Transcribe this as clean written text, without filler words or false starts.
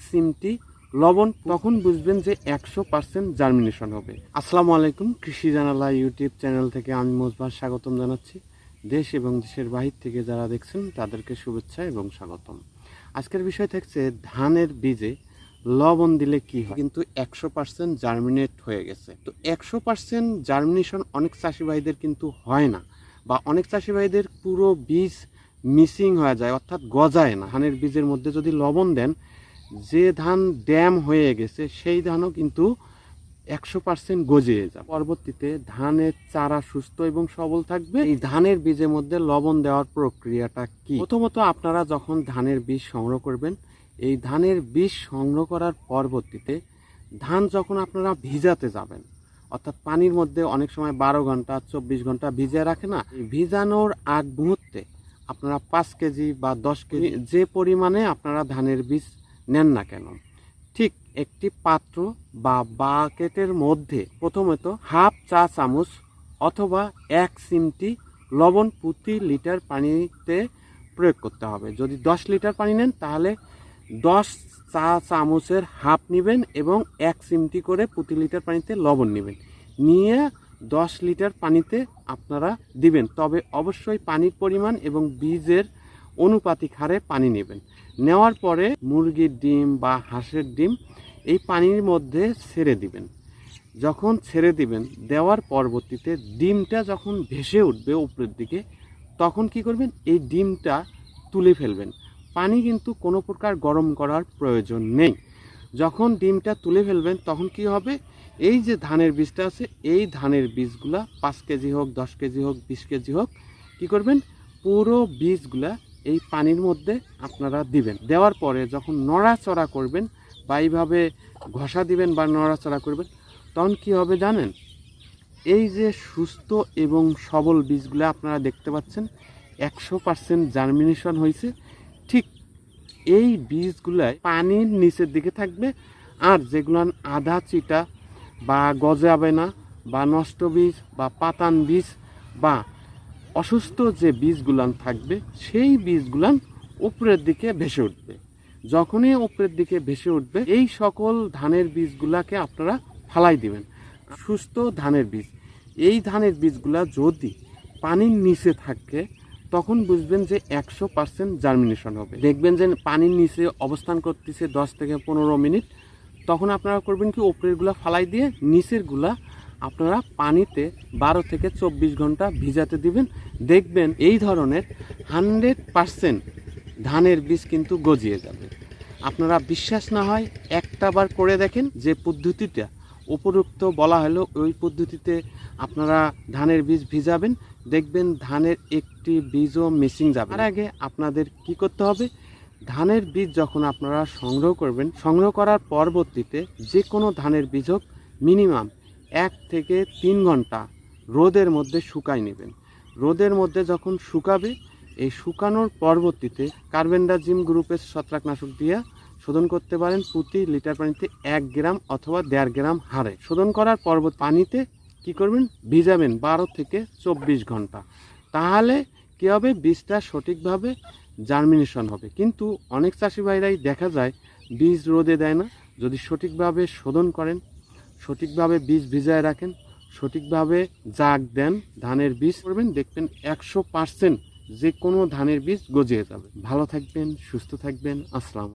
চিমটি লবণ, তখন বুঝবেন যে 100% জার্মিনেশন হবে। আসসালামু আলাইকুম, কৃষি জানালা ইউটিউব চ্যানেল থেকে আমি মোজবার স্বাগতম জানাচ্ছি। দেশ এবং দেশের বাহির থেকে যারা দেখছেন তাদেরকে শুভেচ্ছা এবং স্বাগতম। আজকের বিষয় থাকছে ধানের বীজে লবণ দিলে কি হয়। কিন্তু 100% জার্মিনেট হয়ে গেছে। তো 100% জার্মিনেশন অনেক চাষি ভাইদের কিন্তু হয় না, বা অনেক চাষি ভাইদের পুরো বীজ মিসিং হয়ে যায়, অর্থাৎ গজায় না। ধানের বীজের মধ্যে যদি লবণ দেন, যে ধান ড্যাম হয়ে গেছে সেই ধানও কিন্তু 100% গজিয়ে যাবে। পরবর্তীতে ধানের চারা সুস্থ এবং সবল থাকবে। এই ধানের বীজের মধ্যে লবণ দেওয়ার প্রক্রিয়াটা কি? প্রথমত আপনারা যখন ধানের বীজ সংগ্রহ করবেন, এই ধানের বীজ সংগ্রহ করার পরবর্তীতে ধান যখন আপনারা ভিজাতে যাবেন, অর্থাৎ পানির মধ্যে অনেক সময় 12 ঘন্টা 24 ঘন্টা ভিজিয়ে রাখে না, এই ভিজানোর আগ মুহূর্তে আপনারা 5 কেজি বা 10 কেজি যে পরিমাণে আপনারা ধানের বীজ নেন না কেন, ঠিক একটি পাত্র বা বাকেটের মধ্যে প্রথমত হাফ চা চামচ অথবা 1 চিমটি লবণ প্রতি লিটার পানিতে প্রয়োগ করতে হবে। যদি 10 লিটার পানি নেন তাহলে 10 চা চামচের হাফ নেবেন এবং 1 চিমটি করে প্রতি লিটার পানিতে লবণ নেবেন, নিয়ে 10 লিটার পানিতে আপনারা দিবেন। তবে অবশ্যই পানির পরিমাণ এবং বীজের অনুপাতিক হারে পানি নেবেন। নেওয়ার পরে মুরগির ডিম বা হাঁসের ডিম এই পানির মধ্যে ছেড়ে দিবেন। যখন ছেড়ে দিবেন, দেওয়ার পরবর্তীতে ডিমটা যখন ভেসে উঠবে উপরের দিকে, তখন কি করবেন, এই ডিমটা তুলে ফেলবেন। পানি কিন্তু কোনো প্রকার গরম করার প্রয়োজন নেই। যখন ডিমটা তুলে ফেলবেন তখন কি হবে, এই যে ধানের বীজটা আছে, এই ধানের বীজগুলা 5 কেজি হোক 10 কেজি হোক 20 কেজি হোক, কি করবেন, পুরো বীজগুলা এই পানির মধ্যে আপনারা দিবেন। দেওয়ার পরে যখন নড়াচড়া করবেন বা এইভাবে ঘষা দিবেন বা নড়াচড়া করবেন, তখন কি হবে জানেন, এই যে সুস্থ এবং সবল বীজগুলো আপনারা দেখতে পাচ্ছেন 100% জার্মিনেশন হয়েছে। ঠিক এই বীজগুলাই পানির নিচের দিকে থাকবে, আর যেগুলো আধা চিটা বা গজাবে না বা নষ্ট বীজ বা পাতান বীজ বা অসুস্থ যে বীজগুলান থাকবে, সেই বীজগুলান উপরের দিকে ভেসে উঠবে। যখনই উপরের দিকে ভেসে উঠবে, এই সকল ধানের বীজগুলাকে আপনারা ফালাই দিবেন। সুস্থ ধানের বীজ, এই ধানের বীজগুলা যদি পানির নিচে থাকে, তখন বুঝবেন যে 100% জার্মিনেশন হবে। দেখবেন যে পানির নিচে অবস্থান করতেছে 10 থেকে 15 মিনিট, তখন আপনারা করবেন কি, উপরেরগুলা ফালাই দিয়ে নিচেরগুলা আপনারা পানিতে 12 থেকে 24 ঘন্টা ভিজাতে দিবেন। দেখবেন এই ধরনের 100% ধানের বীজ কিন্তু গজিয়ে যাবে। আপনারা বিশ্বাস না হয় একটা বার করে দেখেন, যে পদ্ধতিটা উপরোক্ত বলা হলো ওই পদ্ধতিতে আপনারা ধানের বীজ ভিজাবেন, দেখবেন ধানের একটি বীজও মিসিং যাবে। তার আগে আপনাদের কি করতে হবে, ধানের বীজ যখন আপনারা সংগ্রহ করবেন, সংগ্রহ করার পরবর্তীতে যে কোনো ধানের বীজ হোক মিনিমাম 1 থেকে 3 ঘন্টা রোদের মধ্যে শুকায় নেবেন। রোদের মধ্যে যখন শুকাবে, এই শুকানোর পরবর্তীতে কার্বেন্ডাজিম গ্রুপের ছত্রাকনাশক দিয়ে শোধন করতে পারেন। প্রতি লিটার পানিতে 1 গ্রাম অথবা 1.5 গ্রাম হারে শোধন করার পরবর্তী পানিতে কি করবেন, ভিজাবেন 12 থেকে 24 ঘন্টা। তাহলে কি হবে, বীজটা সঠিকভাবে জার্মিনেশন হবে। কিন্তু অনেক চাষি ভাইরাই দেখা যায় বীজ রোদে দেয় না। যদি সঠিকভাবে শোধন করেন, সঠিকভাবে বীজ ভিজায় রাখেন, সঠিকভাবে জাগ দেন, ধানের বীজ করবেন, দেখবেন 100% যে কোনো ধানের বীজ গজিয়ে যাবে। ভালো থাকবেন, সুস্থ থাকবেন। আসসালাম।